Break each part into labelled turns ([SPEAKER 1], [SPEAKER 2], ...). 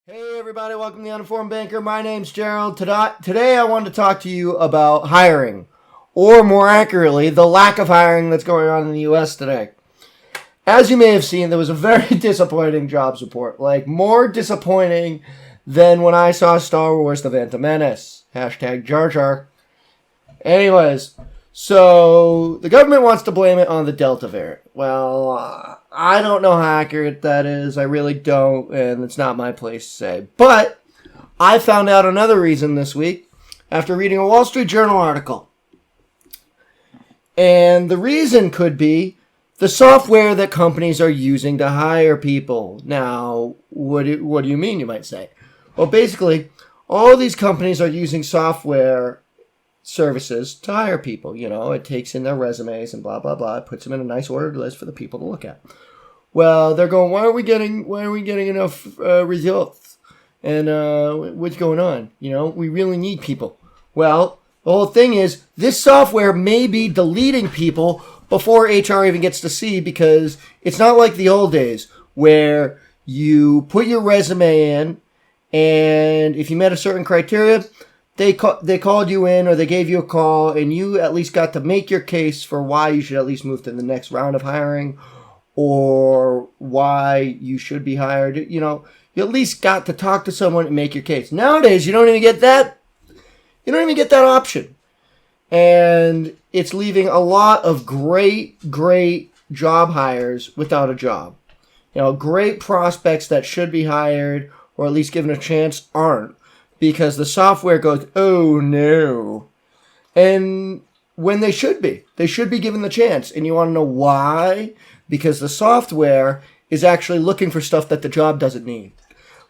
[SPEAKER 1] Hey everybody, welcome to the Uninformed Banker. My name's Gerald. Today I wanted to talk to you about hiring, or more accurately, the lack of hiring that's going on in the US today. As you may have seen, there was a very disappointing jobs report. More disappointing than when I saw Star Wars The Phantom Menace. Hashtag Jar Jar. Anyways, so the government wants to blame it on the Delta variant. Well, I don't know how accurate that is. I really don't, and it's not my place to say. But I found out another reason this week after reading a Wall Street Journal article. And the reason could be the software that companies are using to hire people. Now, what do you mean, you might say? Well, basically, all these companies are using software services to hire people. You know, it takes in their resumes and blah, blah, blah. It puts them in a nice ordered list for the people to look at. Well, they're going, why are we getting enough results? And what's going on? You know, we really need people. Well, the whole thing is this software may be deleting people before HR even gets to see, because it's not like the old days where you put your resume in, and if you met a certain criteria, they called you in, or they gave you a call, and you at least got to make your case for why you should at least move to the next round of hiring, or why you should be hired. You know, you at least got to talk to someone and make your case. Nowadays, you don't even get that. You don't even get that option. And it's leaving a lot of great job hires without a job. You know, great prospects that should be hired, or at least given a chance, aren't. Because the software goes, oh no. And when they should be given the chance. And you want to know why? Because the software is actually looking for stuff that the job doesn't need.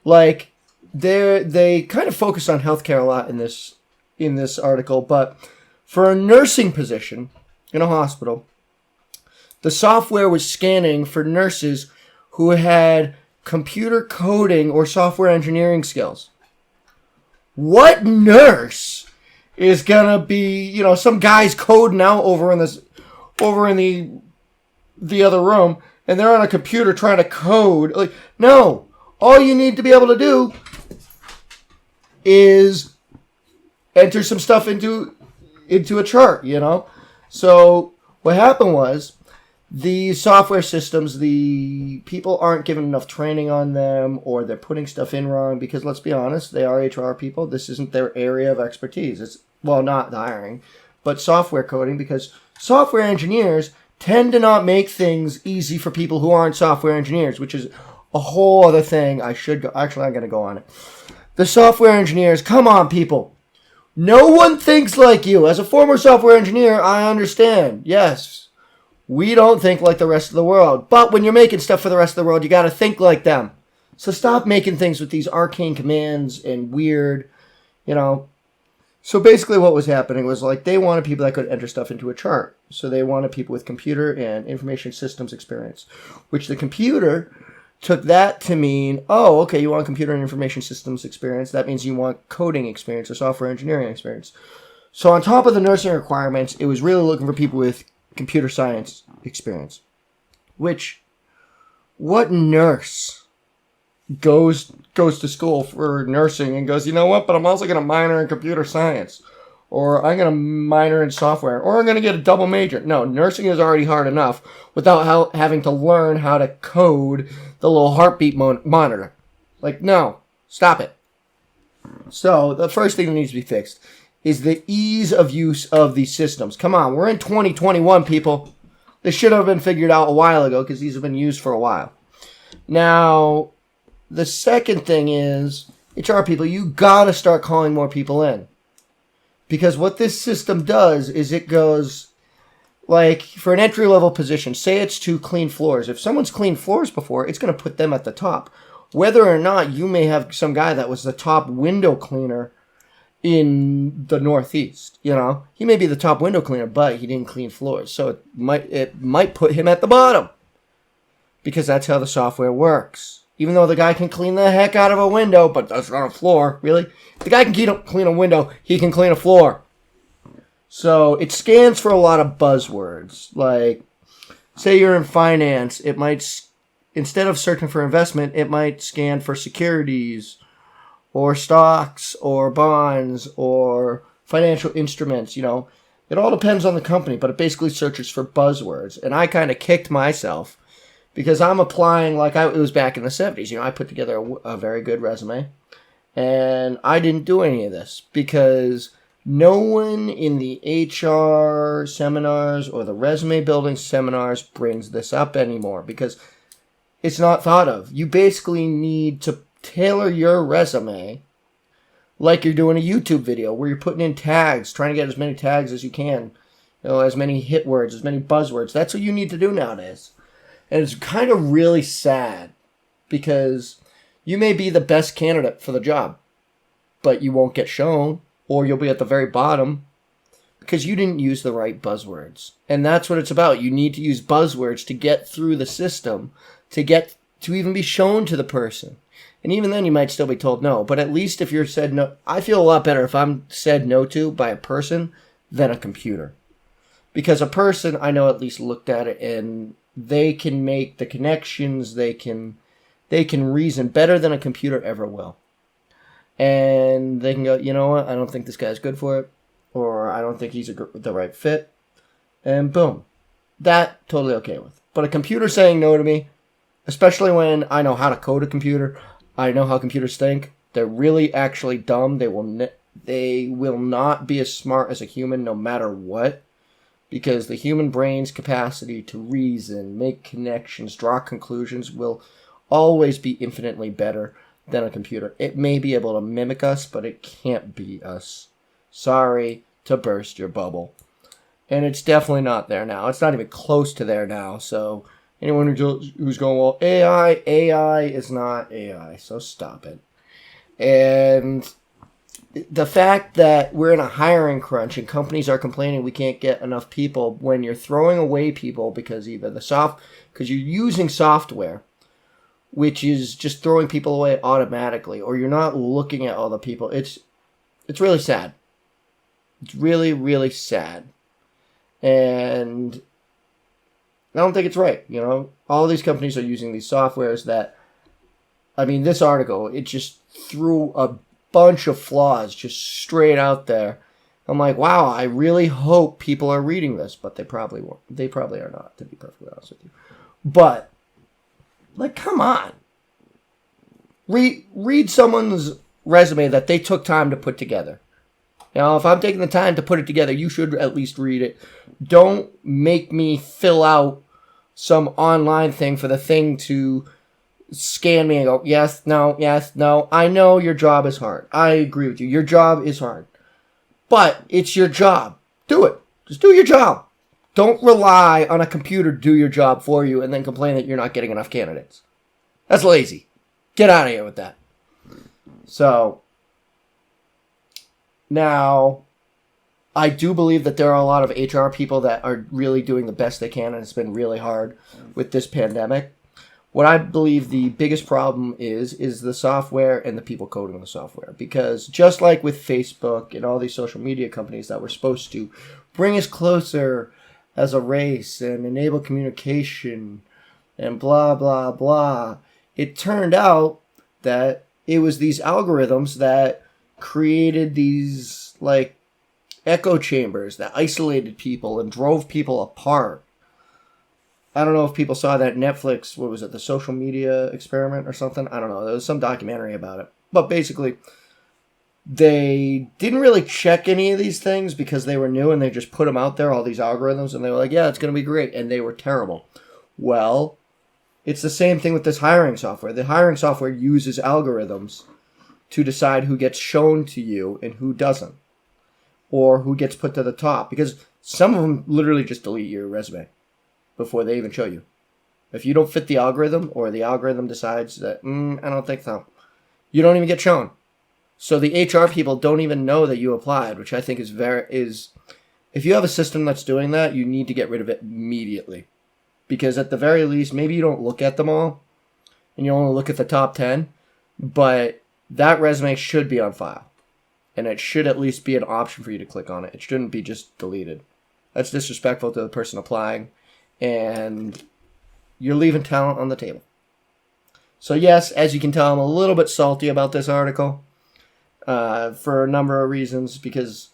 [SPEAKER 1] Like, they kind of focus on healthcare a lot in this article, but for a nursing position in a hospital, the software was scanning for nurses who had computer coding or software engineering skills. What nurse is gonna be, you know, some guy's coding out over in the other room, and they're on a computer trying to code? Like, no. All you need to be able to do is enter some stuff into a chart, you know? So what happened was, the software systems, the people aren't given enough training on them, or they're putting stuff in wrong, because let's be honest, they are HR people. This isn't their area of expertise. It's, well, not the hiring, but software coding, because software engineers tend to not make things easy for people who aren't software engineers, which is a whole other thing. I'm going to go on it. The software engineers, come on, people. No one thinks like you. As a former software engineer, I understand. Yes. We don't think like the rest of the world. But when you're making stuff for the rest of the world, you got to think like them. So stop making things with these arcane commands and weird, you know. So basically what was happening was, like, they wanted people that could enter stuff into a chart. So they wanted people with computer and information systems experience, which the computer took that to mean, oh, okay, you want computer and information systems experience. That means you want coding experience or software engineering experience. So on top of the nursing requirements, it was really looking for people with computer science experience. Which, what nurse goes to school for nursing and goes, you know what, but I'm also going to minor in computer science, or I'm going to minor in software, or I'm going to get a double major? No, nursing is already hard enough without having to learn how to code the little heartbeat monitor. Like, no, stop it. So the first thing that needs to be fixed is the ease of use of these systems. Come on, we're in 2021, people. This should have been figured out a while ago, because these have been used for a while. Now, the second thing is, HR people, you gotta start calling more people in. Because what this system does is it goes, like, for an entry-level position, say it's to clean floors. If someone's cleaned floors before, it's going to put them at the top. Whether or not you may have some guy that was the top window cleaner in the Northeast, you know, he may be the top window cleaner, but he didn't clean floors, so it might put him at the bottom, because that's how the software works. Even though the guy can clean the heck out of a window, but that's not a floor, really. If the guy can clean a window, he can clean a floor. So it scans for a lot of buzzwords, like, say you're in finance, it might, instead of searching for investment, it might scan for securities, or stocks or bonds or financial instruments, It all depends on the company, but it basically searches for buzzwords. And I kind of kicked myself because I'm applying like it was back in the 70s. I put together a very good resume, and I didn't do any of this because no one in the HR seminars or the resume building seminars brings this up anymore because it's not thought of. You basically need to tailor your resume like you're doing a YouTube video where you're putting in tags, trying to get as many tags as you can, as many hit words, as many buzzwords. That's what you need to do nowadays. And it's kind of really sad because you may be the best candidate for the job, but you won't get shown, or you'll be at the very bottom because you didn't use the right buzzwords. And that's what it's about. You need to use buzzwords to get through the system, to even be shown to the person. And even then, you might still be told no. But at least if you're said no, I feel a lot better if I'm said no to by a person than a computer. Because a person, I know, at least looked at it and they can make the connections, they can reason better than a computer ever will. And they can go, you know what, I don't think this guy's good for it, or I don't think he's the right fit, and boom. That, totally okay with. But a computer saying no to me, especially when I know how to code a computer, I know how computers think, they're really actually dumb, they will not be as smart as a human no matter what, because the human brain's capacity to reason, make connections, draw conclusions will always be infinitely better than a computer. It may be able to mimic us, but it can't be us. Sorry to burst your bubble. And it's definitely not there now. It's not even close to there now. So anyone who's going, well, AI is not AI. So stop it. And the fact that we're in a hiring crunch and companies are complaining we can't get enough people when you're throwing away people because because you're using software, which is just throwing people away automatically, or you're not looking at all the people. It's really sad. It's really, really sad. And I don't think it's right, All these companies are using these softwares that, this article, it just threw a bunch of flaws just straight out there. I'm like, wow, I really hope people are reading this, but they probably won't. They probably are not, to be perfectly honest with you. But come on. Read someone's resume that they took time to put together. Now, if I'm taking the time to put it together, you should at least read it. Don't make me fill out some online thing for the thing to scan me and go, yes, no. I know your job is hard. I agree with you. Your job is hard. But it's your job. Do it. Just do your job. Don't rely on a computer to do your job for you and then complain that you're not getting enough candidates. That's lazy. Get out of here with that. So, now, I do believe that there are a lot of HR people that are really doing the best they can, and it's been really hard with this pandemic. What I believe the biggest problem is the software and the people coding the software. Because just like with Facebook and all these social media companies that were supposed to bring us closer as a race and enable communication and blah, blah, blah, it turned out that it was these algorithms that created these, echo chambers that isolated people and drove people apart. I don't know if people saw that Netflix, what was it, the social media experiment or something? I don't know. There was some documentary about it. But basically, they didn't really check any of these things because they were new and they just put them out there, all these algorithms, and they were like, yeah, it's going to be great. And they were terrible. Well, it's the same thing with this hiring software. The hiring software uses algorithms to decide who gets shown to you and who doesn't, or who gets put to the top, because some of them literally just delete your resume before they even show you. If you don't fit the algorithm, or the algorithm decides that, I don't think so, you don't even get shown. So the HR people don't even know that you applied, which I think is if you have a system that's doing that, you need to get rid of it immediately. Because at the very least, maybe you don't look at them all, and you only look at the top 10, but that resume should be on file. And it should at least be an option for you to click on it. It shouldn't be just deleted. That's disrespectful to the person applying, and you're leaving talent on the table. So yes, as you can tell, I'm a little bit salty about this article. for a number of reasons. Because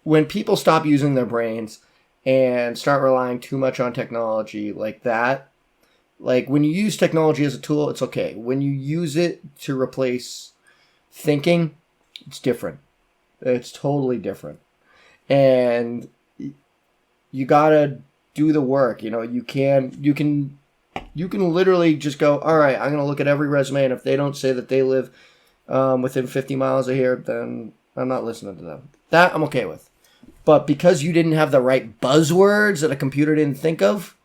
[SPEAKER 1] when people stop using their brains and start relying too much on technology like that, like when you use technology as a tool, it's okay. When you use it to replace thinking, it's different. It's totally different. And you gotta do the work. You know, you can literally just go, all right, I'm gonna look at every resume, and if they don't say that they live within 50 miles of here, then I'm not listening to them. That I'm okay with. But because you didn't have the right buzzwords that a computer didn't think of,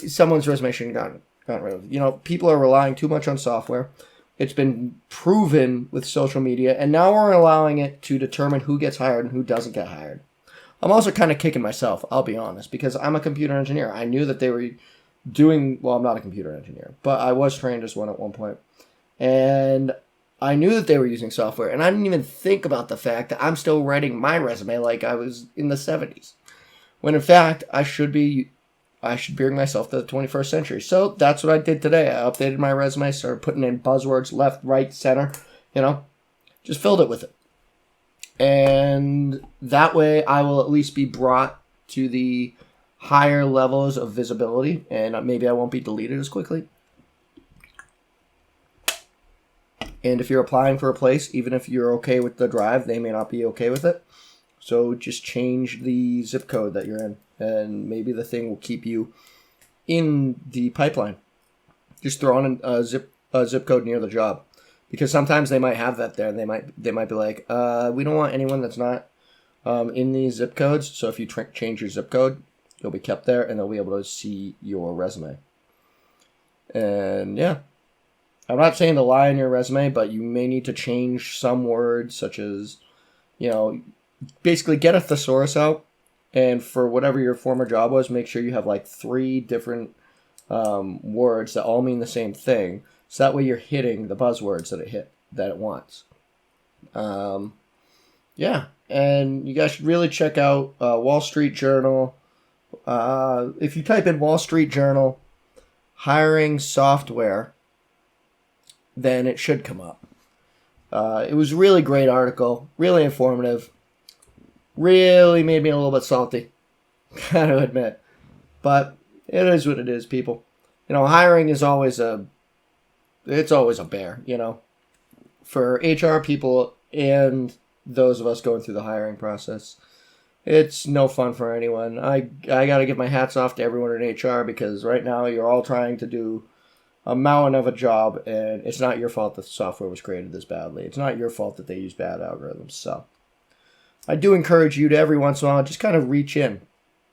[SPEAKER 1] someone's resume shouldn't have gotten rid of. You know, people are relying too much on software. It's been proven with social media, and now we're allowing it to determine who gets hired and who doesn't get hired. I'm also kind of kicking myself, I'll be honest, because I'm a computer engineer. I knew that they were doing, well, I'm not a computer engineer, but I was trained as one at one point. And I knew that they were using software, and I didn't even think about the fact that I'm still writing my resume like I was in the 70s. When in fact, I should bring myself to the 21st century. So that's what I did today. I updated my resume, started putting in buzzwords left, right, center, just filled it with it. And that way I will at least be brought to the higher levels of visibility, and maybe I won't be deleted as quickly. And if you're applying for a place, even if you're okay with the drive, they may not be okay with it. So just change the zip code that you're in, and maybe the thing will keep you in the pipeline. Just throw on a zip code near the job, because sometimes they might have that there, and they might be like, we don't want anyone that's not in these zip codes. So if you change your zip code, you'll be kept there, and they'll be able to see your resume. And yeah. I'm not saying to lie in your resume, but you may need to change some words, such as, basically get a thesaurus out, and for whatever your former job was, make sure you have like 3 different words that all mean the same thing, so that way you're hitting the buzzwords that it wants. Yeah, and you guys should really check out Wall Street Journal. If you type in Wall Street Journal hiring software, then it should come up. It was a really great article, really informative, really made me a little bit salty, gotta admit. But it is what it is, people. Hiring is always a bear, for HR people and those of us going through the hiring process. It's no fun for anyone. I gotta give my hats off to everyone in HR, because right now you're all trying to do a mountain of a job, and it's not your fault that the software was created this badly. It's not your fault that they use bad algorithms. So I do encourage you to every once in a while just kind of reach in,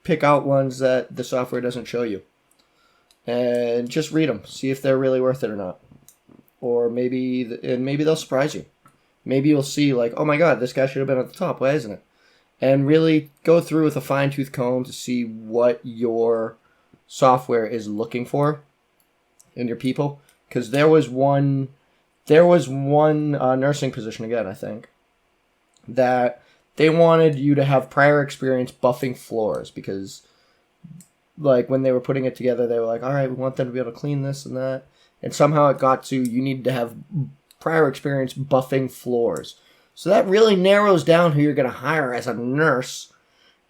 [SPEAKER 1] pick out ones that the software doesn't show you, and just read them, see if they're really worth it or not. Or maybe they'll surprise you. Maybe you'll see like, oh my God, this guy should have been at the top. Why isn't it? And really go through with a fine-tooth comb to see what your software is looking for in your people. Because there was one nursing position, again, I think, that they wanted you to have prior experience buffing floors, because like when they were putting it together, they were like, all right, we want them to be able to clean this and that. And somehow it got to, you need to have prior experience buffing floors. So that really narrows down who you're going to hire as a nurse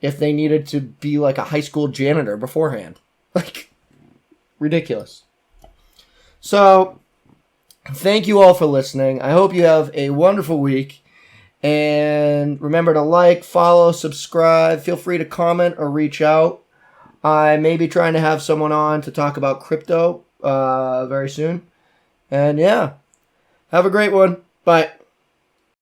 [SPEAKER 1] if they needed to be like a high school janitor beforehand. Like, ridiculous. So, thank you all for listening. I hope you have a wonderful week. And remember to like, follow, subscribe. Feel free to comment or reach out. I may be trying to have someone on to talk about crypto very soon. And yeah, have a great one. Bye.